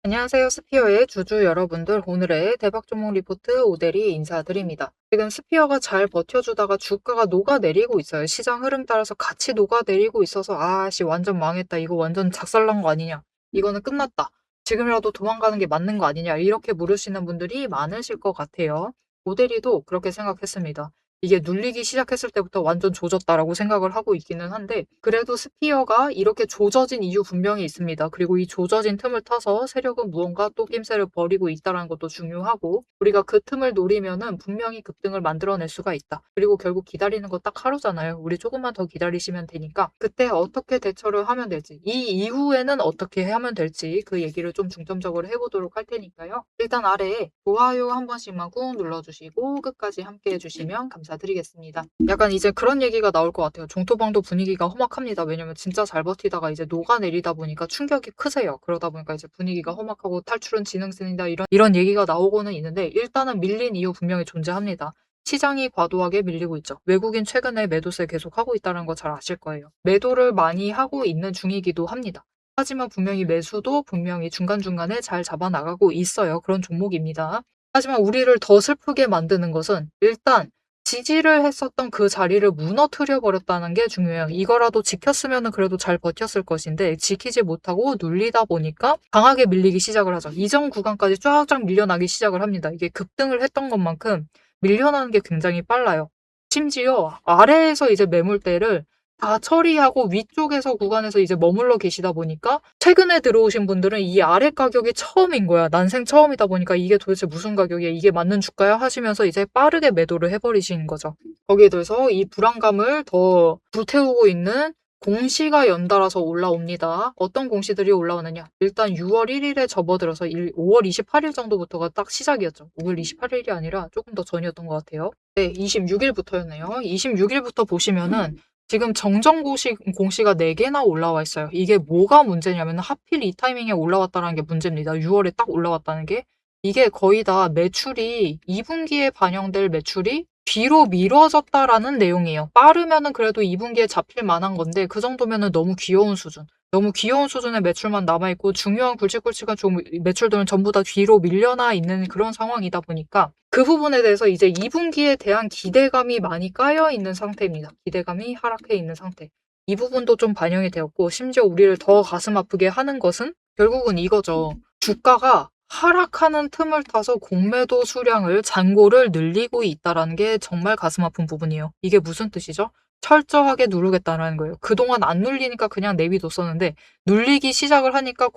안녕하세요. 스피어의 주주 여러분들. 오늘의 대박 종목 리포트 오대리 인사드립니다. 지금 스피어가 잘 버텨주다가 주가가 녹아내리고 있어요. 시장 흐름 따라서 같이 녹아내리고 있어서 완전 망했다. 이거 완전 작살난 거 아니냐. 이거는 끝났다. 지금이라도 도망가는 게 맞는 거 아니냐. 이렇게 물으시는 분들이 많으실 것 같아요. 오대리도 그렇게 생각했습니다. 이게 눌리기 시작했을 때부터 완전 조졌다라고 생각을 하고 있기는 한데 그래도 스피어가 이렇게 조져진 이유 분명히 있습니다. 그리고 이 조져진 틈을 타서 세력은 무언가 또 낌새를 벌이고 있다는 것도 중요하고 우리가 그 틈을 노리면은 분명히 급등을 만들어낼 수가 있다. 그리고 결국 기다리는 거 딱 하루잖아요. 우리 조금만 더 기다리시면 되니까 그때 어떻게 대처를 하면 될지 이 이후에는 어떻게 하면 될지 그 얘기를 좀 중점적으로 해보도록 할 테니까요. 일단 아래에 좋아요 한 번씩만 꾹 눌러주시고 끝까지 함께 해주시면 감사드리겠습니다. 약간 이제 그런 얘기가 나올 것 같아요. 종토방도 분위기가 험악합니다. 왜냐면 진짜 잘 버티다가 이제 녹아내리다 보니까 충격이 크세요. 그러다 보니까 이제 분위기가 험악하고 탈출은 지능생이다 이런 얘기가 나오고는 있는데 일단은 밀린 이유 분명히 존재합니다. 시장이 과도하게 밀리고 있죠. 외국인 최근에 매도세 계속하고 있다는 거 잘 아실 거예요. 매도를 많이 하고 있는 중이기도 합니다. 하지만 분명히 매수도 분명히 중간중간에 잘 잡아나가고 있어요. 그런 종목입니다. 하지만 우리를 더 슬프게 만드는 것은 일단 지지를 했었던 그 자리를 무너뜨려 버렸다는 게 중요해요. 이거라도 지켰으면 그래도 잘 버텼을 것인데 지키지 못하고 눌리다 보니까 강하게 밀리기 시작을 하죠. 이전 구간까지 쫙쫙 밀려나기 시작을 합니다. 이게 급등을 했던 것만큼 밀려나는 게 굉장히 빨라요. 심지어 아래에서 이제 매물대를 다 처리하고 위쪽에서 구간에서 이제 머물러 계시다 보니까 최근에 들어오신 분들은 이 아래 가격이 처음인 거야. 난생 처음이다 보니까 이게 도대체 무슨 가격이야? 이게 맞는 주가야? 하시면서 이제 빠르게 매도를 해버리시는 거죠. 거기에 더해서 이 불안감을 더 불태우고 있는 공시가 연달아서 올라옵니다. 어떤 공시들이 올라오느냐? 일단 6월 1일에 접어들어서 5월 28일 정도부터가 딱 시작이었죠. 5월 28일이 아니라 조금 더 전이었던 것 같아요. 네, 26일부터였네요. 26일부터 보시면은 지금 정정 공시가 4개나 올라와 있어요. 이게 뭐가 문제냐면 하필 이 타이밍에 올라왔다는 게 문제입니다. 6월에 딱 올라왔다는 게. 이게 거의 다 매출이 2분기에 반영될 매출이 뒤로 미뤄졌다라는 내용이에요. 빠르면은 그래도 2분기에 잡힐 만한 건데 그 정도면은 너무 귀여운 수준. 너무 귀여운 수준의 매출만 남아있고 중요한 굵직굵직한 매출들은 전부 다 뒤로 밀려나 있는 그런 상황이다 보니까 그 부분에 대해서 이제 2분기에 대한 기대감이 많이 까여 있는 상태입니다. 기대감이 하락해 있는 상태. 이 부분도 좀 반영이 되었고 심지어 우리를 더 가슴 아프게 하는 것은 결국은 이거죠. 주가가 하락하는 틈을 타서 공매도 수량을 잔고를 늘리고 있다는 게 정말 가슴 아픈 부분이에요. 이게 무슨 뜻이죠? 철저하게 누르겠다는 거예요. 그동안 안 눌리니까 그냥 내비뒀었는데 눌리기 시작을 하니까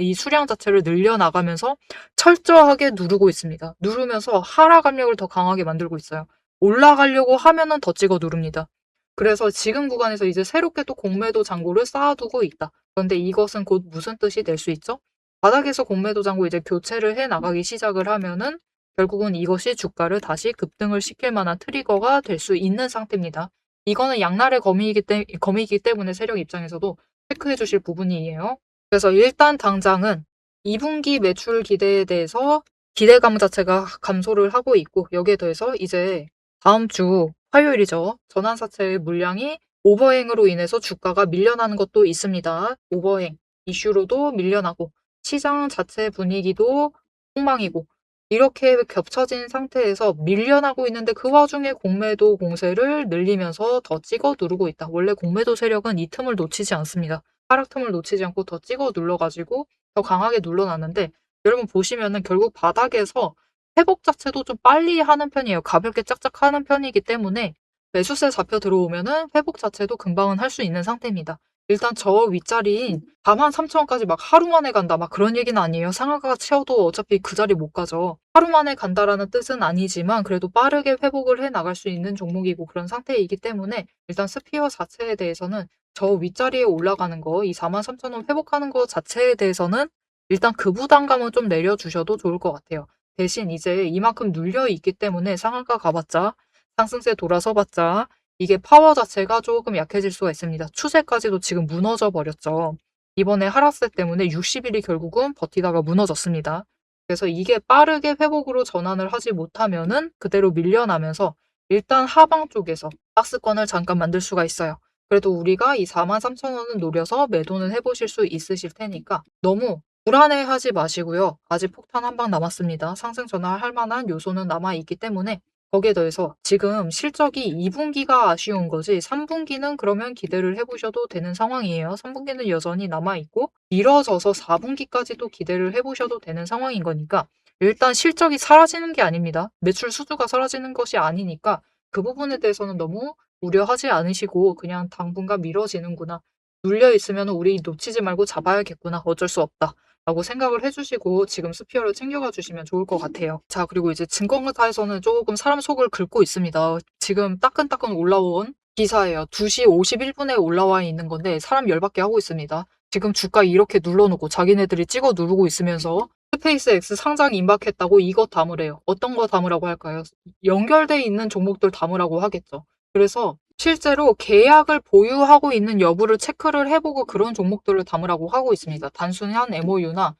이 수량 자체를 늘려나가면서 철저하게 누르고 있습니다. 누르면서 하락 압력을 더 강하게 만들고 있어요. 올라가려고 하면은 더 찍어 누릅니다. 그래서 지금 구간에서 이제 새롭게 또 공매도 잔고를 쌓아두고 있다. 그런데 이것은 곧 무슨 뜻이 될 수 있죠? 바닥에서 공매도 잔고 이제 교체를 해 나가기 시작을 하면은 결국은 이것이 주가를 다시 급등을 시킬 만한 트리거가 될 수 있는 상태입니다. 이거는 양날의 검이기 때문에 세력 입장에서도 체크해 주실 부분이에요. 그래서 일단 당장은 2분기 매출 기대에 대해서 기대감 자체가 감소를 하고 있고 여기에 더해서 이제 다음 주 화요일이죠. 전환사채의 물량이 오버행으로 인해서 주가가 밀려나는 것도 있습니다. 오버행 이슈로도 밀려나고 시장 자체 분위기도 엉망이고 이렇게 겹쳐진 상태에서 밀려나고 있는데 그 와중에 공매도 공세를 늘리면서 더 찍어 누르고 있다. 원래 공매도 세력은 이 틈을 놓치지 않습니다. 하락 틈을 놓치지 않고 더 찍어 눌러가지고 더 강하게 눌러놨는데 여러분 보시면은 결국 바닥에서 회복 자체도 좀 빨리 하는 편이에요. 가볍게 짝짝 하는 편이기 때문에 매수세 잡혀 들어오면은 회복 자체도 금방은 할 수 있는 상태입니다. 일단 저 윗자리인 43,000원까지 막 하루 만에 간다 막 그런 얘기는 아니에요. 상하가 치어도 어차피 그 자리 못 가죠. 하루 만에 간다라는 뜻은 아니지만 그래도 빠르게 회복을 해 나갈 수 있는 종목이고 그런 상태이기 때문에 일단 스피어 자체에 대해서는 저 윗자리에 올라가는 거, 이 43,000원 회복하는 거 자체에 대해서는 일단 그 부담감은 좀 내려주셔도 좋을 것 같아요. 대신 이제 이만큼 눌려 있기 때문에 상한가 가봤자 상승세 돌아서봤자 이게 파워 자체가 조금 약해질 수가 있습니다. 추세까지도 지금 무너져 버렸죠. 이번에 하락세 때문에 60일이 결국은 버티다가 무너졌습니다. 그래서 이게 빠르게 회복으로 전환을 하지 못하면은 그대로 밀려나면서 일단 하방 쪽에서 박스권을 잠깐 만들 수가 있어요. 그래도 우리가 이 43,000원은 노려서 매도는 해보실 수 있으실 테니까 너무 불안해하지 마시고요. 아직 폭탄 한 방 남았습니다. 상승 전환할 만한 요소는 남아 있기 때문에 거기에 더해서 지금 실적이 2 분기가 아쉬운 거지 3 분기는 그러면 기대를 해 보셔도 되는 상황이에요. 3 분기는 여전히 남아 있고 미뤄져서 4 분기까지도 기대를 해 보셔도 되는 상황인 거니까 일단 실적이 사라지는 게 아닙니다. 매출 수주가 사라지는 것이 아니니까 그 부분에 대해서는 너무 우려하지 않으시고 그냥 '당분간 미뤄지는구나. 눌려 있으면 우리 놓치지 말고 잡아야겠구나. 어쩔 수 없다.' 라고 생각을 해 주시고 지금 스피어를 챙겨가 주시면 좋을 것 같아요. 자, 그리고 이제 증권가에서는 조금 사람 속을 긁고 있습니다. 지금 따끈따끈 올라온 기사예요. 2시 51 분에 올라와 있는 건데 사람 열받게 하고 있습니다. 지금 주가 이렇게 눌러 놓고 자기네들이 찍어 누르고 있으면서 스페이스X 상장 임박했다고 이것 담으래요. 어떤 거 담으라고 할까요? 연결돼 있는 종목들 담으라고 하겠죠. 그래서 실제로 계약을 보유하고 있는 여부를 체크를 해 보고 그런 종목들을 담으라고 하고 있습니다. 단순한 MOU나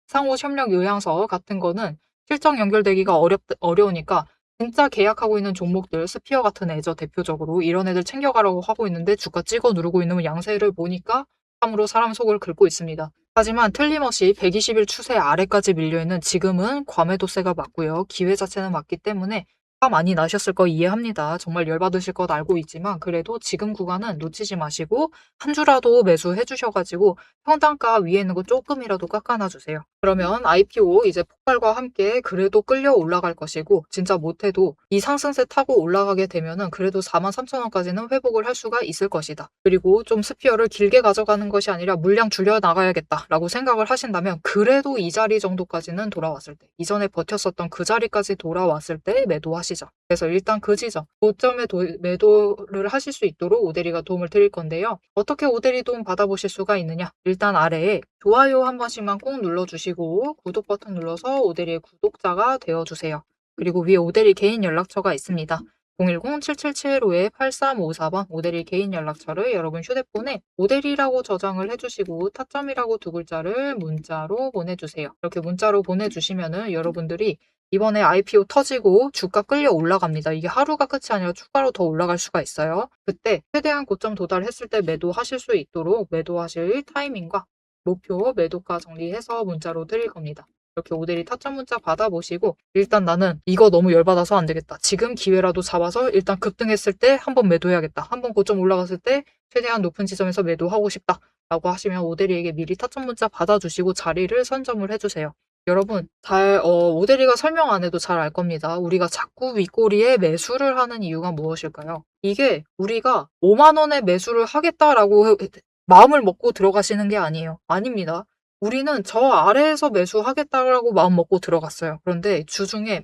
상호 협력 의향서 같은 거는 실적 연결되기가 어려우니까 진짜 계약하고 있는 종목들 스피어 같은 애죠, 대표적으로. 이런 애들 챙겨가라고 하고 있는데 주가 찍어 누르고 있는 양세를 보니까 참으로 사람 속을 긁고 있습니다. 하지만 틀림없이 120일 추세 아래까지 밀려있는 지금은 과매도세가 맞고요. 기회 자체는 맞기 때문에 화 많이 나셨을 거 이해합니다. 정말 열받으실 것 알고 있지만 그래도 지금 구간은 놓치지 마시고 한 주라도 매수해 주셔 가지고 평단가 위에 있는 거 쪼끔이라도 깎아놔 주세요. 그러면 IPO 이제 폭발과 함께 그래도 끌려 올라갈 것이고 진짜 못해도 이 상승세 타고 올라가게 되면은 그래도 43,000 원까지는 회복을 할 수가 있을 것이다. 그리고 좀 스피어를 길게 가져가는 것이 아니라 '물량 줄여 나가야겠다.'라고 생각을 하신다면 그래도 이 자리 정도까지는 돌아왔을 때 이전에 버텼었던 그 자리까지 돌아왔을 때 매도하시죠. 그래서 일단 그 지점 고점에 매도를 하실 수 있도록 오대리가 도움을 드릴 건데요. 어떻게 오대리 도움 받아보실 수가 있느냐? 일단 아래에 좋아요 한 번씩만 꼭 눌러주시고 구독 버튼 눌러서 오대리의 구독자가 되어주세요. 그리고 위에 오대리 개인 연락처가 있습니다. 010-7775-8354번 오대리 개인 연락처를 여러분 휴대폰에 오대리라고 저장을 해주시고 타점이라고 두 글자를 문자로 보내주세요. 이렇게 문자로 보내주시면은 여러분들이 이번에 IPO 터지고 주가 끌려 올라갑니다. 이게 하루가 끝이 아니라 추가로 더 올라갈 수가 있어요. 그때 최대한 고점 도달했을 때 매도하실 수 있도록 매도하실 타이밍과 목표 매도가 정리해서 문자로 드릴 겁니다. 이렇게 오대리 타점 문자 받아보시고 일단 나는 이거 너무 열받아서 안 되겠다. 지금 기회라도 잡아서 일단 급등했을 때 한번 매도해야겠다. 한번 고점 올라갔을 때 최대한 높은 지점에서 매도하고 싶다. 라고 하시면 오대리에게 미리 타점 문자 받아주시고 자리를 선점을 해주세요. 여러분 오대리가 설명 안 해도 잘 알 겁니다. 우리가 자꾸 윗꼬리에 매수를 하는 이유가 무엇일까요? 이게 우리가 5만 원에 매수를 하겠다라고 마음을 먹고 들어가시는 게 아니에요. 아닙니다. 우리는 저 아래에서 매수하겠다라고 마음 먹고 들어갔어요. 그런데 주중이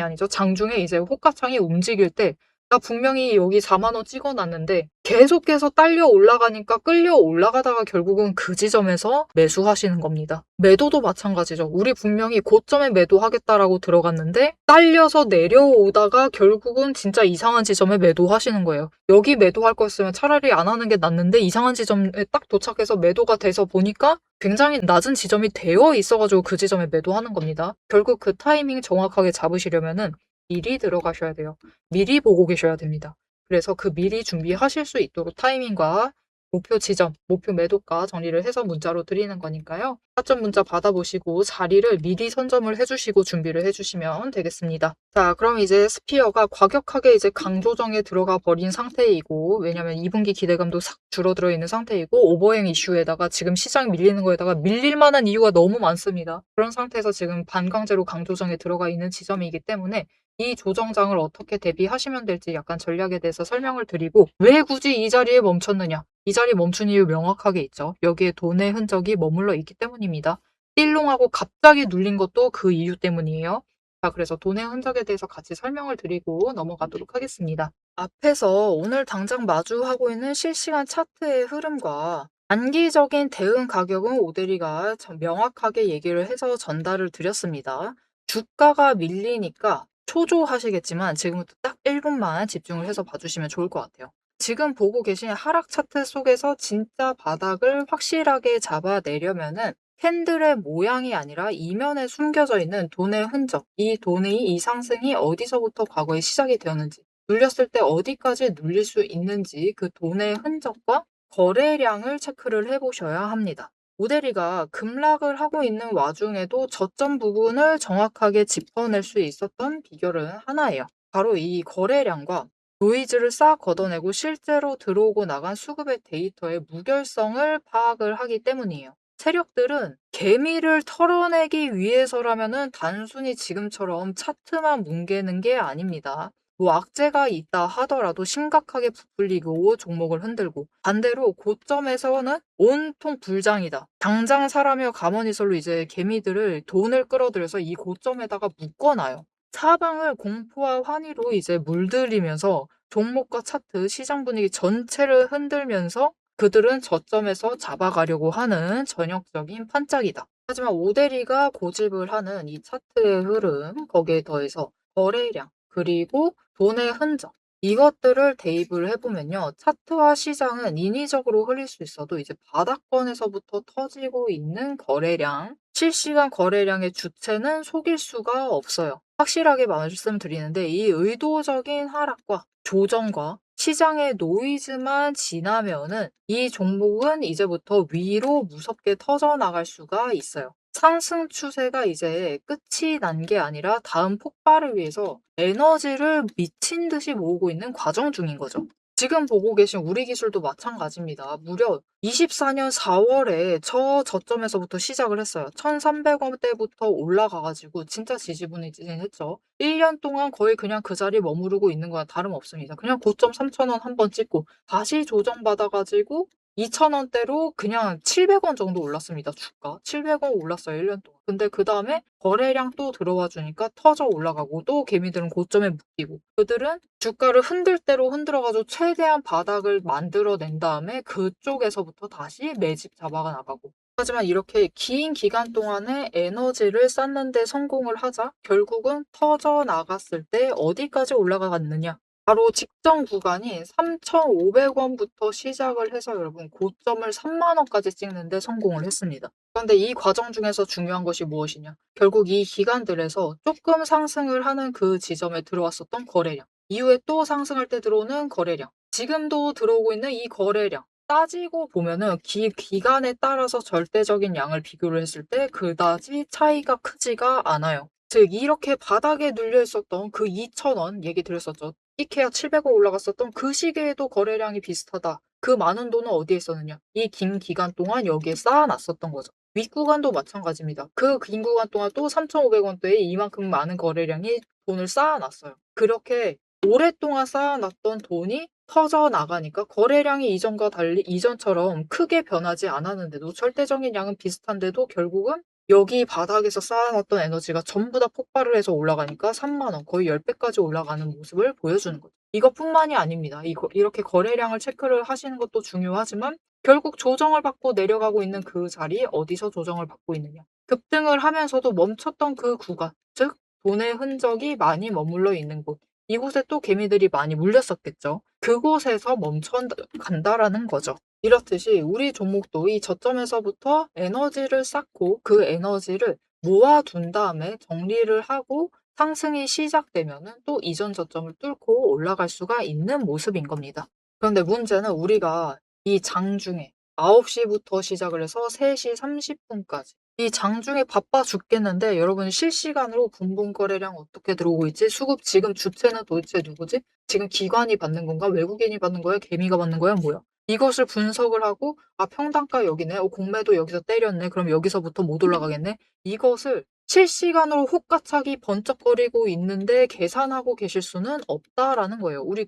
아니죠. 장중에 이제 호가창이 움직일 때 나 분명히 여기 4만 원 찍어 놨는데 계속해서 딸려 올라가니까 끌려 올라가다가 결국은 그 지점에서 매수하시는 겁니다. 매도도 마찬가지죠. 우리 분명히 고점에 매도하겠다라고 들어갔는데 딸려서 내려오다가 결국은 진짜 이상한 지점에 매도하시는 거예요. 여기 매도할 거였으면 차라리 안 하는 게 낫는데 이상한 지점에 딱 도착해서 매도가 돼서 보니까 굉장히 낮은 지점이 되어 있어가지고 그 지점에 매도하는 겁니다. 결국 그 타이밍 정확하게 잡으시려면은 미리 들어가셔야 돼요. 미리 보고 계셔야 됩니다. 그래서 그 미리 준비하실 수 있도록 타이밍과 목표 지점, 목표 매도가 정리를 해서 문자로 드리는 거니까요. 타점 문자 받아보시고 자리를 미리 선점을 해주시고 준비를 해주시면 되겠습니다. 자, 그럼 이제 스피어가 과격하게 이제 강조정에 들어가 버린 상태이고 왜냐면 2분기 기대감도 싹 줄어들어 있는 상태이고 오버행 이슈에다가 지금 시장 밀리는 거에다가 밀릴 만한 이유가 너무 많습니다. 그런 상태에서 지금 반강제로 강조정에 들어가 있는 지점이기 때문에 이 조정장을 어떻게 대비하시면 될지 약간 전략에 대해서 설명을 드리고 왜 굳이 이 자리에 멈췄느냐? 이 자리 멈춘 이유 명확하게 있죠. 여기에 돈의 흔적이 머물러 있기 때문입니다. 띠롱하고 갑자기 눌린 것도 그 이유 때문이에요. 자, 그래서 돈의 흔적에 대해서 같이 설명을 드리고 넘어가도록 하겠습니다. 앞에서 오늘 당장 마주하고 있는 실시간 차트의 흐름과 단기적인 대응 가격은 오대리가 명확하게 얘기를 해서 전달을 드렸습니다. 주가가 밀리니까 초조하시겠지만 지금부터 딱 1분만 집중을 해서 봐주시면 좋을 것 같아요. 지금 보고 계신 하락 차트 속에서 진짜 바닥을 확실하게 잡아내려면은 캔들의 모양이 아니라 이면에 숨겨져 있는 돈의 흔적, 이 상승이 어디서부터 과거에 시작이 되었는지, 눌렸을 때 어디까지 눌릴 수 있는지 그 돈의 흔적과 거래량을 체크를 해보셔야 합니다. 오데리가 급락을 하고 있는 와중에도 저점 부분을 정확하게 짚어낼 수 있었던 비결은 하나예요. 바로 이 거래량과 노이즈를 싹 걷어내고 실제로 들어오고 나간 수급의 데이터의 무결성을 파악을 하기 때문이에요. 세력들은 개미를 털어내기 위해서라면은 단순히 지금처럼 차트만 뭉개는 게 아닙니다. 뭐 악재가 있다 하더라도 심각하게 부풀리고 종목을 흔들고, 반대로 고점에서는 온통 불장이다, 당장 사라며 가머니설로 이제 개미들을 돈을 끌어들여서 이 고점에다가 묶어놔요. 사방을 공포와 환희로 이제 물들이면서 종목과 차트, 시장 분위기 전체를 흔들면서 그들은 저점에서 잡아가려고 하는 전형적인 판짝이다. 하지만 오데리가 고집을 하는 이 차트의 흐름, 거기에 더해서 거래량, 그리고 돈의 흔적, 이것들을 대입을 해보면요. 차트와 시장은 인위적으로 흘릴 수 있어도 이제 바닥권에서부터 터지고 있는 거래량, 실시간 거래량의 주체는 속일 수가 없어요. 확실하게 말씀드리는데 이 의도적인 하락과 조정과 시장의 노이즈만 지나면은 이 종목은 이제부터 위로 무섭게 터져나갈 수가 있어요. 상승 추세가 이제 끝이 난 게 아니라 다음 폭발을 위해서 에너지를 미친 듯이 모으고 있는 과정 중인 거죠. 지금 보고 계신 우리 기술도 마찬가지입니다. 무려 24년 4월에 저점에서부터 시작을 했어요. 1,300원대부터 올라가가지고 진짜 지지부진했죠. 1년 동안 거의 그냥 그 자리에 머무르고 있는 거와 다름없습니다. 그냥 고점 3,000원 한번 찍고 다시 조정받아가지고 2,000원대로 그냥 700원 정도 올랐습니다. 주가 700원 올랐어요. 1년 동안. 근데 그 다음에 거래량 또 들어와 주니까 터져 올라가고, 또 개미들은 고점에 묶이고, 그들은 주가를 흔들 대로 흔들어가지고 최대한 바닥을 만들어낸 다음에 그쪽에서부터 다시 매집 잡아가 나가고. 하지만 이렇게 긴 기간 동안에 에너지를 쌓는 데 성공을 하자 결국은 터져 나갔을 때 어디까지 올라가갔느냐? 바로 직전 구간인 3,500원부터 시작을 해서 여러분 고점을 3만 원까지 찍는데 성공을 했습니다. 그런데 이 과정 중에서 중요한 것이 무엇이냐? 결국 이 기간들에서 조금 상승을 하는 그 지점에 들어왔었던 거래량, 이후에 또 상승할 때 들어오는 거래량, 지금도 들어오고 있는 이 거래량, 따지고 보면은 기간에 따라서 절대적인 양을 비교를 했을 때 그다지 차이가 크지가 않아요. 즉 이렇게 바닥에 눌려 있었던 그 2,000원 얘기 드렸었죠. 이케아 700원 올라갔었던 그 시기에도 거래량이 비슷하다. 그 많은 돈은 어디에 있었느냐? 이 긴 기간 동안 여기에 쌓아놨었던 거죠. 윗구간도 마찬가지입니다. 그 긴 구간 동안 또 3,500원대에 이만큼 많은 거래량이 돈을 쌓아놨어요. 그렇게 오랫동안 쌓아놨던 돈이 터져 나가니까 거래량이 이전과 달리 이전처럼 크게 변하지 않았는데도, 절대적인 양은 비슷한데도 결국은 여기 바닥에서 쌓아놨던 에너지가 전부 다 폭발을 해서 올라가니까 3만 원, 거의 10배까지 올라가는 모습을 보여주는 거죠. 이것뿐만이 아닙니다. 이렇게 거래량을 체크를 하시는 것도 중요하지만 결국 조정을 받고 내려가고 있는 그 자리에 어디서 조정을 받고 있느냐. 급등을 하면서도 멈췄던 그 구간, 즉 돈의 흔적이 많이 머물러 있는 곳. 이곳에 또 개미들이 많이 물렸었겠죠. 그곳에서 멈춰 간다라는 거죠. 이렇듯이 우리 종목도 이 저점에서부터 에너지를 쌓고 그 에너지를 모아둔 다음에 정리를 하고 상승이 시작되면은 또 이전 저점을 뚫고 올라갈 수가 있는 모습인 겁니다. 그런데 문제는 우리가 이 장중에 9시부터 시작을 해서 3시 30분까지 이 장중에 바빠 죽겠는데 여러분 실시간으로 분봉 거래량 어떻게 들어오고 있지? 수급 지금 주체는 도대체 누구지? 지금 기관이 받는 건가? 외국인이 받는 거야? 개미가 받는 거야? 뭐야? 이것을 분석을 하고 평단가 여기네. 공매도 여기서 때렸네. 그럼 여기서부터 못 올라가겠네. 이것을 실시간으로 혹가차기 번쩍거리고 있는데 계산하고 계실 수는 없다라는 거예요. 우리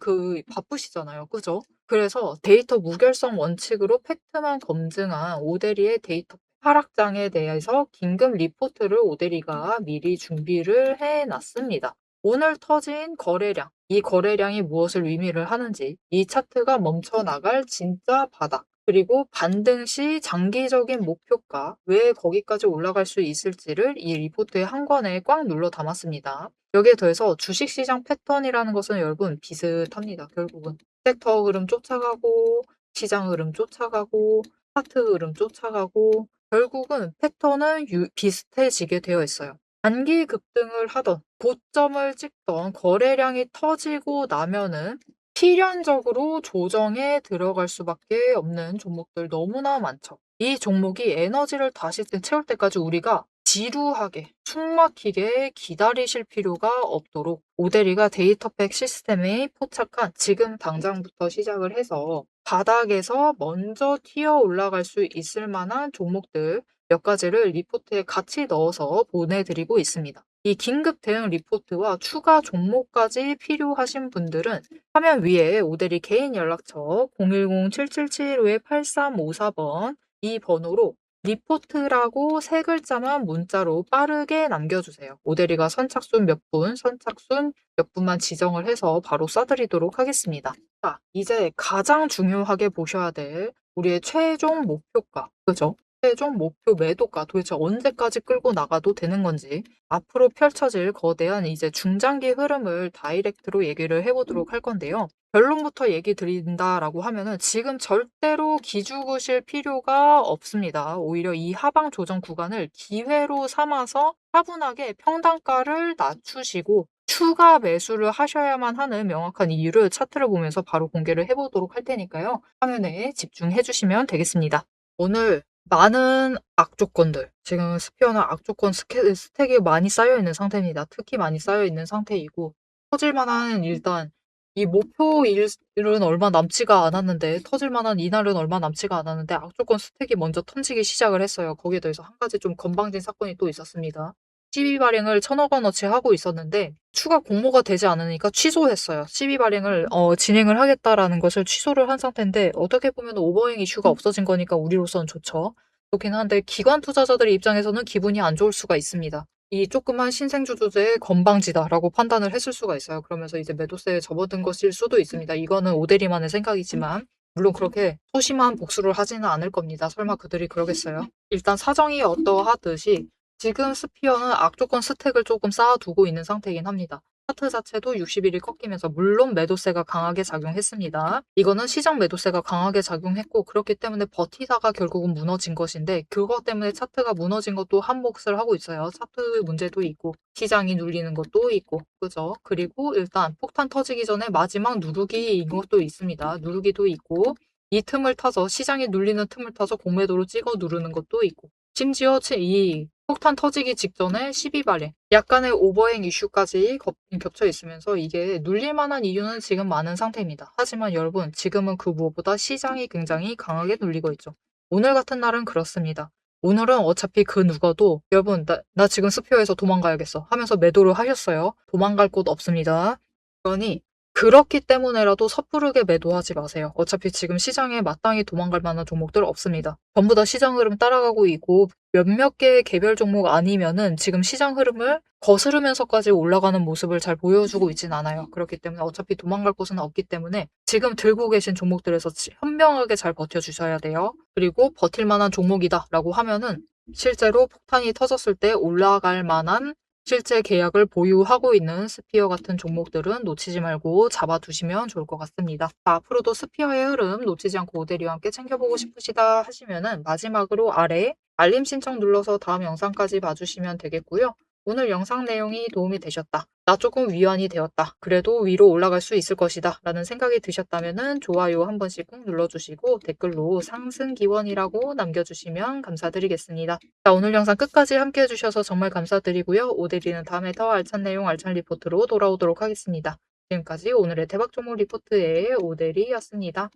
바쁘시잖아요. 그죠? 그래서 데이터 무결성 원칙으로 팩트만 검증한 오데리의 데이터 하락장에 대해서 긴급 리포트를 오데리가 미리 준비를 해놨습니다. 오늘 터진 거래량, 이 거래량이 무엇을 의미를 하는지, 이 차트가 멈춰나갈 진짜 바닥, 그리고 반등 시 장기적인 목표가 왜 거기까지 올라갈 수 있을지를 이 리포트의 한 권에 꽉 눌러 담았습니다. 여기에 더해서 주식시장 패턴이라는 것은 여러분 비슷합니다. 결국은 섹터 흐름 쫓아가고, 시장 흐름 쫓아가고, 차트 흐름 쫓아가고, 결국은 패턴은 비슷해지게 되어 있어요. 단기 급등을 하던, 고점을 찍던 거래량이 터지고 나면은 필연적으로 조정에 들어갈 수밖에 없는 종목들 너무나 많죠. 이 종목이 에너지를 다시 채울 때까지 우리가 지루하게 숨막히게 기다리실 필요가 없도록 오데리가 데이터팩 시스템에 포착한 지금 당장부터 시작을 해서 바닥에서 먼저 튀어 올라갈 수 있을 만한 종목들 몇 가지를 리포트에 같이 넣어서 보내드리고 있습니다. 이 긴급 대응 리포트와 추가 종목까지 필요하신 분들은 화면 위에 오데리 개인 연락처 010-7775-8354번 이 번호로 리포트라고 세 글자만 문자로 빠르게 남겨주세요. 오데리가 선착순 몇 분, 선착순 몇 분만 지정을 해서 바로 쏴드리도록 하겠습니다. 자, 이제 가장 중요하게 보셔야 될 우리의 최종 목표가, 그죠? 최종 목표 매도가 도대체 언제까지 끌고 나가도 되는 건지 앞으로 펼쳐질 거대한 이제 중장기 흐름을 다이렉트로 얘기를 해보도록 할 건데요. 결론부터 얘기 드린다라고 하면은 지금 절대로 기죽으실 필요가 없습니다. 오히려 이 하방 조정 구간을 기회로 삼아서 차분하게 평단가를 낮추시고 추가 매수를 하셔야만 하는 명확한 이유를 차트를 보면서 바로 공개를 해보도록 할 테니까요. 화면에 집중해 주시면 되겠습니다. 오늘 많은 악조건들, 지금 스피어는 악조건 스택이 많이 쌓여 있는 상태입니다. 특히 많이 쌓여 있는 상태이고 터질 만한 일단 이 목표일은 얼마 남지가 않았는데 터질 만한 이날은 얼마 남지가 않았는데 악조건 스택이 먼저 던지기 시작을 했어요. 거기에 대해서 한 가지 좀 건방진 사건이 또 있었습니다. 시비 발행을 1,000억 원어치 하고 있었는데 추가 공모가 되지 않으니까 취소했어요. 시비 발행을 진행을 하겠다라는 것을 취소를 한 상태인데 어떻게 보면 오버행 이슈가 없어진 거니까 우리로서는 좋죠. 좋긴 한데 기관 투자자들의 입장에서는 기분이 안 좋을 수가 있습니다. 이 조그만 신생주주제의 건방지다라고 판단을 했을 수가 있어요. 그러면서 이제 매도세에 접어든 것일 수도 있습니다. 이거는 오대리만의 생각이지만 물론 그렇게 소심한 복수를 하지는 않을 겁니다. 설마 그들이 그러겠어요? 일단 사정이 어떠하듯이 지금 스피어는 악조건 스택을 조금 쌓아두고 있는 상태이긴 합니다. 차트 자체도 60일이 꺾이면서 물론 매도세가 강하게 작용했습니다. 이거는 시장 매도세가 강하게 작용했고 그렇기 때문에 버티다가 결국은 무너진 것인데 그것 때문에 차트가 무너진 것도 한 몫을 하고 있어요. 차트 문제도 있고 시장이 눌리는 것도 있고 그죠? 그리고 일단 폭탄 터지기 전에 마지막 누르기인 것도 있습니다. 누르기도 있고 이 틈을 타서 시장이 눌리는 틈을 타서 공매도로 찍어 누르는 것도 있고 심지어 이 폭탄 터지기 직전에 시비 발행, 약간의 오버행 이슈까지 겹쳐 있으면서 이게 눌릴 만한 이유는 지금 많은 상태입니다. 하지만 여러분, 지금은 그 무엇보다 시장이 굉장히 강하게 눌리고 있죠. 오늘 같은 날은 그렇습니다. 오늘은 어차피 그 누구도 여러분, 나 지금 스피어에서 도망가야겠어 하면서 매도를 하셨어요. 도망갈 곳 없습니다. 그러니 그렇기 때문에라도 섣부르게 매도하지 마세요. 어차피 지금 시장에 마땅히 도망갈 만한 종목들 없습니다. 전부 다 시장 흐름 따라가고 있고 몇몇 개의 개별 종목 아니면은 지금 시장 흐름을 거스르면서까지 올라가는 모습을 잘 보여주고 있진 않아요. 그렇기 때문에 어차피 도망갈 곳은 없기 때문에 지금 들고 계신 종목들에서 현명하게 잘 버텨주셔야 돼요. 그리고 버틸 만한 종목이다라고 하면은 실제로 폭탄이 터졌을 때 올라갈 만한 실제 계약을 보유하고 있는 스피어 같은 종목들은 놓치지 말고 잡아두시면 좋을 것 같습니다. 자, 앞으로도 스피어의 흐름 놓치지 않고 오데리와 함께 챙겨보고 싶으시다 하시면은 마지막으로 아래 알림 신청 눌러서 다음 영상까지 봐주시면 되겠고요. 오늘 영상 내용이 도움이 되셨다. 나 조금 위안이 되었다. 그래도 위로 올라갈 수 있을 것이다. 라는 생각이 드셨다면 좋아요 한 번씩 꾹 눌러주시고 댓글로 상승 기원이라고 남겨주시면 감사드리겠습니다. 자, 오늘 영상 끝까지 함께 해주셔서 정말 감사드리고요. 오데리는 다음에 더 알찬 내용 알찬 리포트로 돌아오도록 하겠습니다. 지금까지 오늘의 대박 종목 리포트의 오데리였습니다.